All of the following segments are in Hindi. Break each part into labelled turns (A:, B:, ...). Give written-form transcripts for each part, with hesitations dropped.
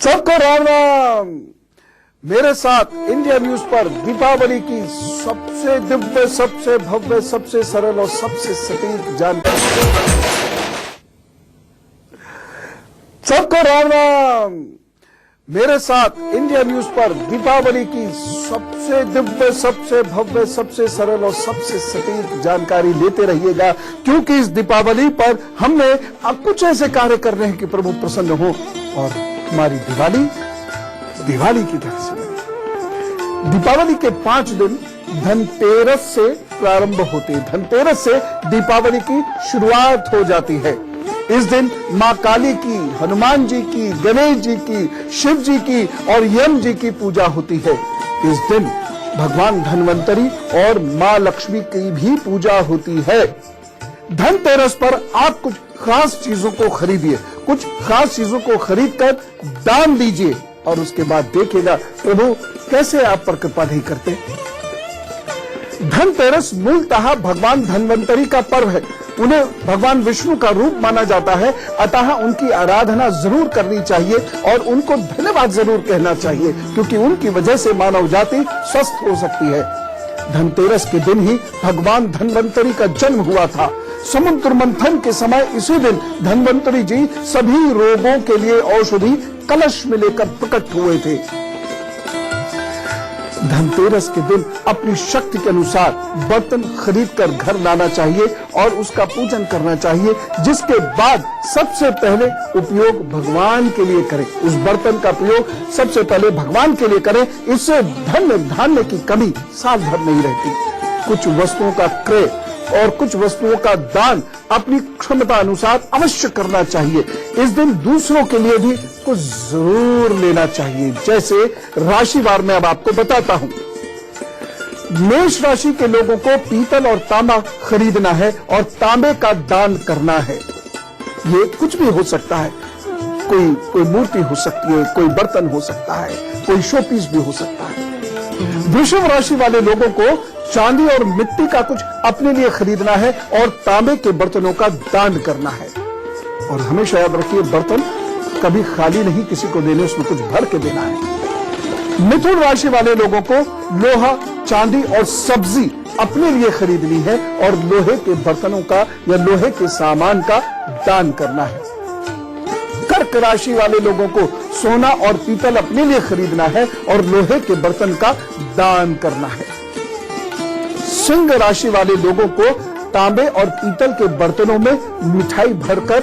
A: सबको राम राम। मेरे साथ इंडिया न्यूज पर दीपावली की सबसे दिव्य, सबसे भव्य, सबसे सरल और सबसे सटीक जानकारी। सबको राम राम। मेरे साथ इंडिया न्यूज पर दीपावली की सबसे दिव्य, सबसे भव्य, सबसे सरल और सबसे सटीक जानकारी लेते रहिएगा, क्योंकि इस दीपावली पर हमने कुछ ऐसे कार्य कर रहे हैं कि प्रभु प्रसन्न हो और हमारी दिवाली की तरह से बने। दीपावली के 5 दिन धनतेरस से प्रारंभ होते हैं। धनतेरस से दीपावली की शुरुआत हो जाती है। इस दिन मां काली की, हनुमान जी की, गणेश जी की, शिव जी की और यम जी की पूजा होती है। इस दिन भगवान धन्वंतरी और मां लक्ष्मी की भी पूजा होती है। धनतेरस पर आप कुछ खास चीजों को खरीदिए, कुछ खास चीजों को खरीदकर दान दीजिए और उसके बाद देखिएगा प्रभु कैसे आप पर कृपा नहीं करते। धनतेरस मूलतः भगवान धन्वंतरी का पर्व है। उन्हें भगवान विष्णु का रूप माना जाता है, अतः उनकी आराधना जरूर करनी चाहिए और उनको धन्यवाद जरूर कहना चाहिए, क्योंकि उनकी वजह से मानव जाति स्वस्थ हो सकती है। धनतेरस के दिन ही भगवान धन्वंतरी का जन्म हुआ था। समुद्र मंथन के समय इसी दिन धन्वंतरी जी सभी रोगों के लिए औषधि कलश में लेकर प्रकट हुए थे। धनतेरस के दिन अपनी शक्ति के अनुसार बर्तन खरीदकर घर लाना चाहिए और उसका पूजन करना चाहिए, जिसके बाद सबसे पहले उपयोग भगवान के लिए करें। उस बर्तन का प्रयोग सबसे पहले भगवान के लिए करें। इससे धन धान्य की कमी साल भर नहीं रहती। कुछ वस्तुओं का क्रय और कुछ वस्तुओं का दान अपनी क्षमता अनुसार अवश्य करना चाहिए। इस दिन दूसरों के लिए भी कुछ जरूर लेना चाहिए। जैसे राशिवार में अब आपको बताता हूं। मेष राशि के लोगों को पीतल और तांबा खरीदना है और तांबे का दान करना है। ये कुछ भी हो सकता है, कोई मूर्ति हो सकती है, कोई बर्तन हो सकता है, कोई शोपीस भी हो सकता है। वृषभ राशि वाले लोगों को चांदी और मिट्टी का कुछ अपने लिए खरीदना है और तांबे के बर्तनों का दान करना है। और हमेशा याद रखिए, बर्तन कभी खाली नहीं किसी को देने, उसमें कुछ भर के देना है। मिथुन राशि वाले लोगों को लोहा, चांदी और सब्जी अपने लिए खरीदनी है और लोहे के बर्तनों का या लोहे के सामान का दान करना है। कर्क राशि वाले लोगों को सोना और पीतल अपने लिए खरीदना है और लोहे के बर्तन का दान करना है। सिंह राशि वाले लोगों को तांबे और पीतल के बर्तनों में मिठाई भरकर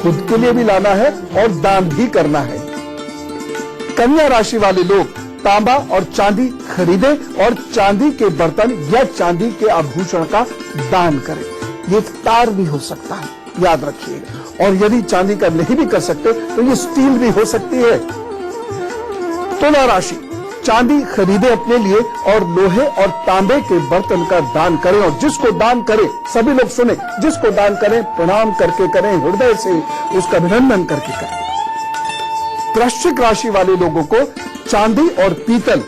A: खुद के लिए भी लाना है और दान भी करना है। कन्या राशि वाले लोग तांबा और चांदी खरीदें और चांदी के बर्तन या चांदी के आभूषण का दान करें। ये तार भी हो सकता है, याद रखिएगा। और यदि चांदी का नहीं भी कर सकते तो ये स्टील भी हो सकती है। तुला राशि चांदी खरीदे अपने लिए और लोहे और तांबे के बर्तन का दान करें। और जिसको दान करें, सभी लोग सुने, जिसको दान करें प्रणाम करके करें, हृदय से उसका अभिनंदन करके करें। वृश्चिक राशि वाले लोगों को चांदी और पीतल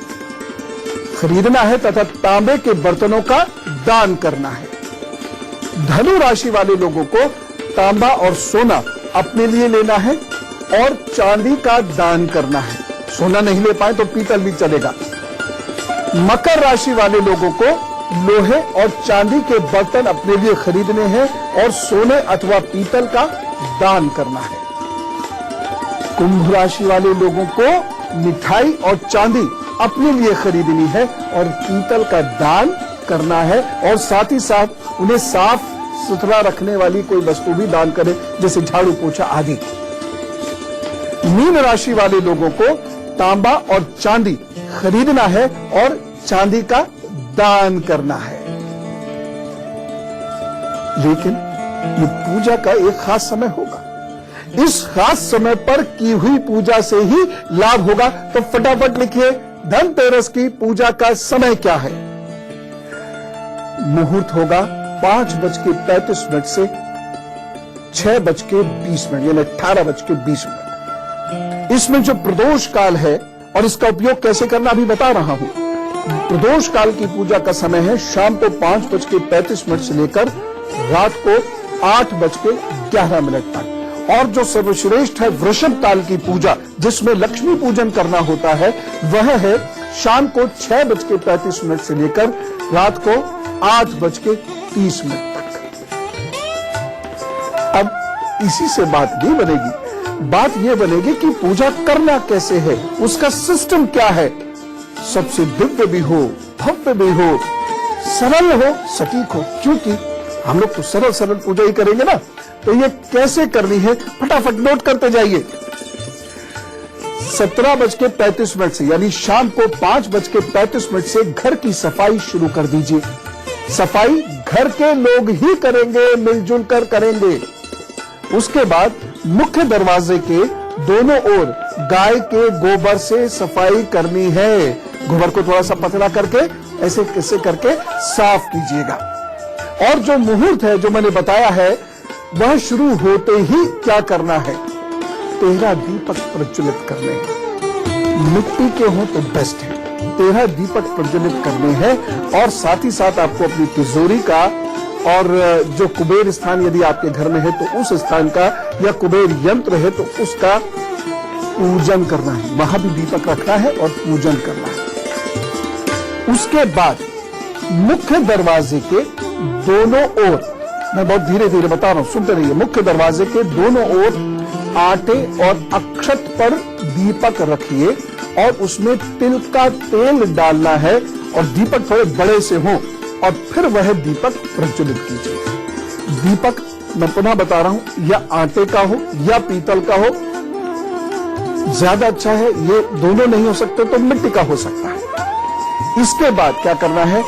A: खरीदना है तथा तांबे के बर्तनों का दान करना है। धनु राशि वाले लोगों को तांबा और सोना अपने लिए लेना है और चांदी का दान करना है। सोना नहीं ले पाए तो पीतल भी चलेगा। मकर राशि वाले लोगों को लोहे और चांदी के बर्तन अपने लिए खरीदने हैं और सोने अथवा पीतल का दान करना है। कुंभ राशि वाले लोगों को मिठाई और चांदी अपने लिए खरीदनी है और पीतल का दान करना है और साथ ही साथ उन्हें साफ सुथरा रखने वाली कोई वस्तु भी दान करें, जैसे झाड़ू पोछा आदि। मीन राशि वाले लोगों को तांबा और चांदी खरीदना है और चांदी का दान करना है। लेकिन ये पूजा का एक खास समय होगा। इस खास समय पर की हुई पूजा से ही लाभ होगा। तो फटाफट लिखिए, धनतेरस की पूजा का समय क्या है। मुहूर्त होगा 5:35 से 6:20, यानी 18:20। इसमें जो प्रदोष काल है और इसका उपयोग कैसे करना अभी बता रहा हूं। प्रदोष काल की पूजा का समय है शाम को 5:35 से लेकर रात को 8:11 तक। और जो सर्वश्रेष्ठ है वृषभ काल की पूजा, जिसमें लक्ष्मी पूजन करना होता है, वह है शाम को 6:35 से लेकर रात को 8:30 तक। अब इसी से बात नहीं बनेगी, बात यह बनेगी कि पूजा करना कैसे है, उसका सिस्टम क्या है। सबसे दिव्य भी हो, भव्य भी हो, सरल हो, सटीक हो, क्योंकि हम लोग तो सरल सरल पूजा ही करेंगे ना। तो ये कैसे करनी है फटाफट नोट करते जाइए। 17:35 से यानी शाम को 5:35 से घर की सफाई शुरू कर दीजिए। सफाई घर के लोग ही करेंगे, मिलजुल कर करेंगे। उसके बाद मुख्य दरवाजे के दोनों ओर गाय के गोबर से सफाई करनी है। गोबर को थोड़ा सा पतला करके ऐसे कैसे करके साफ कीजिएगा। और जो मुहूर्त है जो मैंने बताया है, वह शुरू होते ही क्या करना है, 13 दीपक प्रज्वलित करने हैं। मिट्टी के हो तो बेस्ट है, 13 दीपक प्रज्वलित करने हैं। और साथ ही साथ आपको अपनी तिजोरी का और जो कुबेर स्थान यदि आपके घर में है तो उस स्थान का, या कुबेर यंत्र है तो उसका पूजन करना है। वहां भी दीपक रखना है और पूजन करना है। उसके बाद मुख्य दरवाजे के दोनों ओर, मैं बहुत धीरे धीरे बता रहा हूं, सुनते रहिए। मुख्य दरवाजे के दोनों ओर आटे और अक्षत पर दीपक रखिए और उसमें तिल का तेल डालना है और दीपक थोड़े बड़े से हो और फिर वह दीपक प्रज्वलित कीजिए। दीपक मैं पुनः बता रहा हूं, या आटे का हो या पीतल का हो, ज्यादा अच्छा है। ये दोनों नहीं हो सकते तो मिट्टी का हो सकता है। इसके बाद क्या करना है,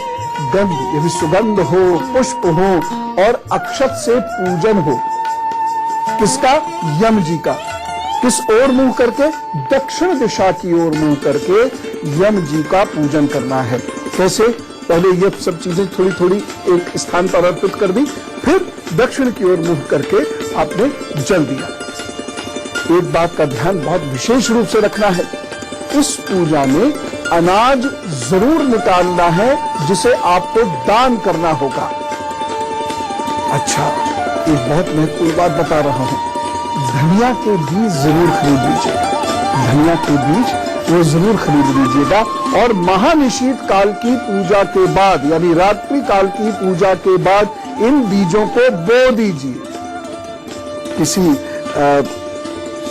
A: गंध यदि सुगंध हो, पुष्प हो और अक्षत से पूजन हो। किसका? यम जी का। किस ओर मुंह करके? दक्षिण दिशा की ओर मुंह करके यम जी का पूजन करना है। कैसे? पहले ये सब चीजें थोड़ी थोड़ी एक स्थान पर अर्पित कर दी, फिर दक्षिण की ओर मुंह करके आपने जल दिया। एक बात का ध्यान बहुत विशेष रूप से रखना है, इस पूजा में अनाज जरूर निकालना है जिसे आपको दान करना होगा। अच्छा, एक बहुत महत्वपूर्ण बात बता रहा हूं, धनिया के बीज जरूर खरीद लीजिएगा। धनिया के बीज वो जरूर खरीद लीजिएगा। और महानिशीत काल की पूजा के बाद यानी रात्रि काल की पूजा के बाद इन बीजों को बो दीजिए। किसी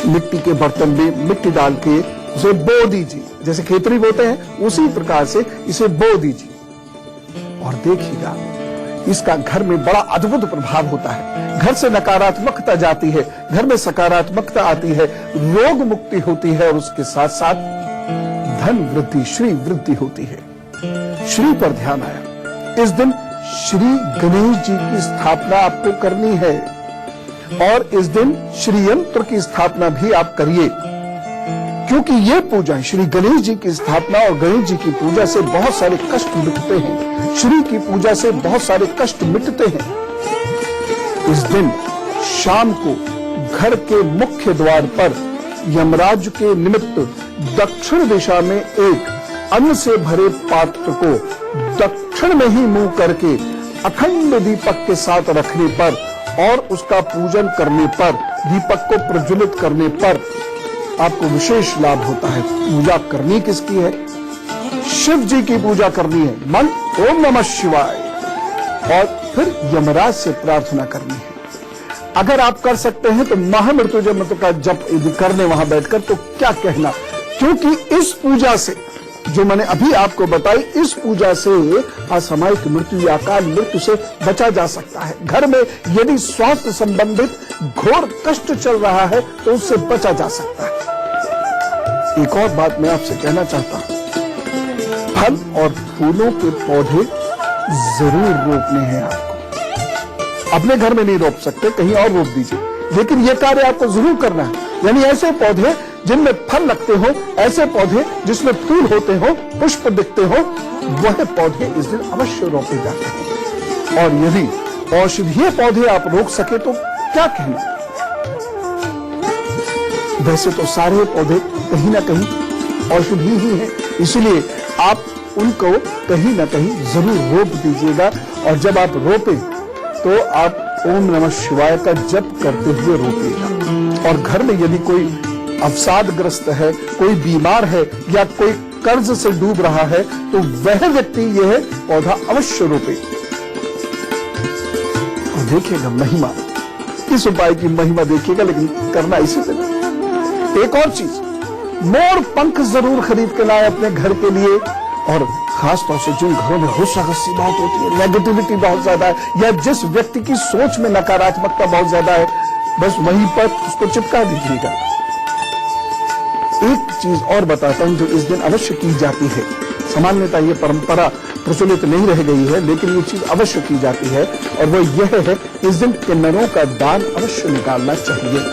A: मिट्टी के बर्तन में मिट्टी डाल के उसे बो दीजिए, जैसे खेतरी बोते हैं उसी प्रकार से इसे बो दीजिए। और देखिएगा इसका घर में बड़ा अद्भुत प्रभाव होता है। घर से नकारात्मकता जाती है, घर में सकारात्मकता आती है, रोग मुक्ति होती है और उसके साथ साथ धन वृद्धि, श्री वृद्धि होती है। श्री पर ध्यान आया। इस दिन श्री गणेश जी की स्थापना आपको करनी है और इस दिन श्री यंत्र की स्थापना भी आप करिए, क्योंकि ये पूजा श्री गणेश जी की स्थापना और गणेश जी की पूजा से बहुत सारे कष्ट मिटते हैं। श्री की पूजा से बहुत सारे कष्ट मिटते हैं। इस दिन शाम को घर के मुख्य द्वार पर यमराज के निमित्त दक्षिण दिशा में एक अन्न से भरे पात्र को दक्षिण में ही मुंह करके अखंड दीपक के साथ रखने पर और उसका पूजन करने पर, दीपक को प्रज्वलित करने पर आपको विशेष लाभ होता है। पूजा करनी किसकी है? शिव जी की पूजा करनी है। मन ओम नमः शिवाय, और फिर यमराज से प्रार्थना करनी है। अगर आप कर सकते हैं तो महामृत्युंजय मंत्र का जप करने वहां बैठकर, तो क्या कहना, क्योंकि इस पूजा से जो मैंने अभी आपको बताई, इस पूजा से असामयिक मृत्यु या अकाल मृत्यु से बचा जा सकता है। घर में यदि स्वास्थ्य संबंधित घोर कष्ट चल रहा है तो उससे बचा जा सकता है। एक और बात मैं आपसे कहना चाहता हूं, फल और फूलों के पौधे जरूर रोपने हैं आपको। अपने घर में नहीं रोप सकते, कहीं और रोप दीजिए, लेकिन यह कार्य आपको जरूर करना है। यानी ऐसे पौधे जिनमें फल लगते हो, ऐसे पौधे जिसमें फूल होते हो, पुष्प दिखते हो, वह पौधे इस दिन अवश्य रोपे जाते हैं। और यदि औषधीय पौधे आप रोक सके तो क्या कहना। वैसे तो सारे पौधे कहीं ना कहीं औषधि ही हैं, इसलिए आप उनको कहीं ना कहीं जरूर रोप दीजिएगा। और जब आप रोपें तो आप ओम नमः शिवाय का जप करते हुए रोपिएगा। और घर में यदि कोई अवसादग्रस्त है, कोई बीमार है या कोई कर्ज से डूब रहा है, तो वह व्यक्ति यह पौधा अवश्य रोपे और देखिएगा महिमा, इस उपाय की महिमा देखिएगा, लेकिन करना इसी से। एक और चीज, मोर पंख जरूर खरीद के लाए अपने घर के लिए, और खासतौर से जिन घरों में होशागस्ती बहुत होती है, नेगेटिविटी बहुत ज्यादा है, या जिस व्यक्ति की सोच में नकारात्मकता बहुत ज्यादा है, बस वहीं पर उसको चिपका दीजिएगा। एक चीज और बताता हूं जो इस दिन अवश्य की जाती है, सामान्यतः ये परंपरा प्रचलित नहीं रह गई है, लेकिन ये चीज अवश्य की जाती है, और वो यह है, इस दिन किन्नरों का दान अवश्य निकालना चाहिए।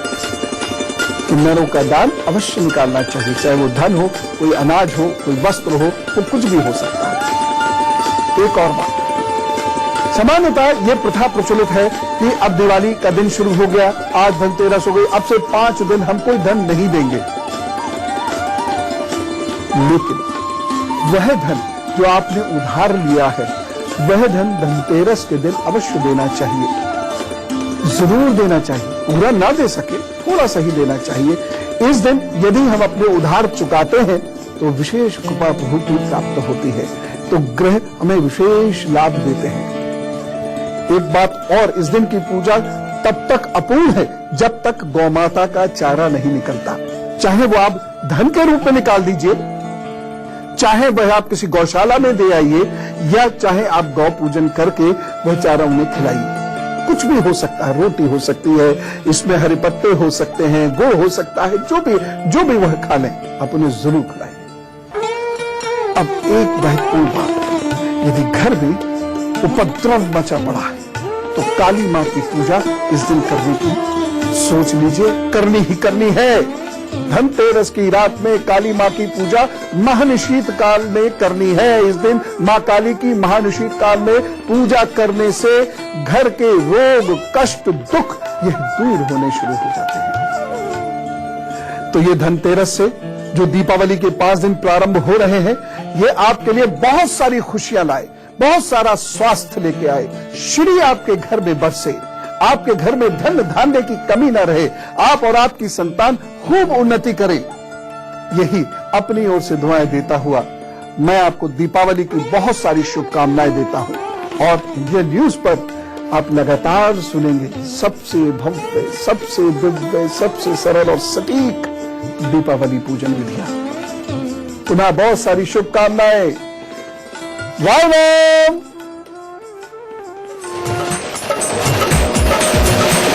A: किन्नरों का दान अवश्य निकालना चाहिए, चाहे वो धन हो, कोई अनाज हो, कोई वस्त्र हो, वो कुछ भी हो सकता है। एक और बात, सामान्यतः ये प्रथा प्रचलित है कि अब दिवाली का दिन शुरू हो गया, आज धनतेरस हो गई, अब से 5 दिन हम कोई धन नहीं देंगे। लेकिन वह धन जो आपने उधार लिया है, वह धन धनतेरस के दिन अवश्य देना चाहिए, जरूर देना चाहिए। पूरा ना दे सके, थोड़ा सा ही देना चाहिए। इस दिन यदि हम अपने उधार चुकाते हैं तो विशेष कृपा प्रभु की प्राप्त होती है, तो ग्रह हमें विशेष लाभ देते हैं। एक बात और, इस दिन की पूजा तब तक अपूर्ण है जब तक गौमाता का चारा नहीं निकलता। चाहे वो आप धन के रूप में निकाल दीजिए, चाहे वह आप किसी गौशाला में दे आइए, या चाहे आप गौ पूजन करके वह चारा उन्हें खिलाइए। कुछ भी हो सकता है, रोटी हो सकती है, इसमें हरे पत्ते हो सकते हैं, गुड़ हो सकता है, जो भी वह खा लें, आप उन्हें जरूर खिलाइए। अब एक महत्वपूर्ण बात, यदि घर में उपद्रव मचा पड़ा है तो काली मां की पूजा इस दिन करने की सोच लीजिए, करनी ही करनी है। धनतेरस की रात में काली मां की पूजा महानिशीत काल में करनी है। इस दिन मां काली की महानिशीत काल में पूजा करने से घर के रोग, कष्ट, दुख यह दूर होने शुरू हो जाते हैं। तो ये धनतेरस से जो दीपावली के 5 दिन प्रारंभ हो रहे हैं, ये आपके लिए बहुत सारी खुशियां लाए, बहुत सारा स्वास्थ्य लेके आए, श्री आपके घर में बरसे, आपके घर में धन धान्य की कमी न रहे, आप और आपकी संतान खूब उन्नति करें। यही अपनी ओर से दुआएं देता हुआ मैं आपको दीपावली की बहुत सारी शुभकामनाएं देता हूं, और ये न्यूज पर आप लगातार सुनेंगे सबसे भव्य, सबसे दिव्य, सबसे सरल और सटीक दीपावली पूजन विधियां। पुनः बहुत सारी शुभकामनाएं। राम राम।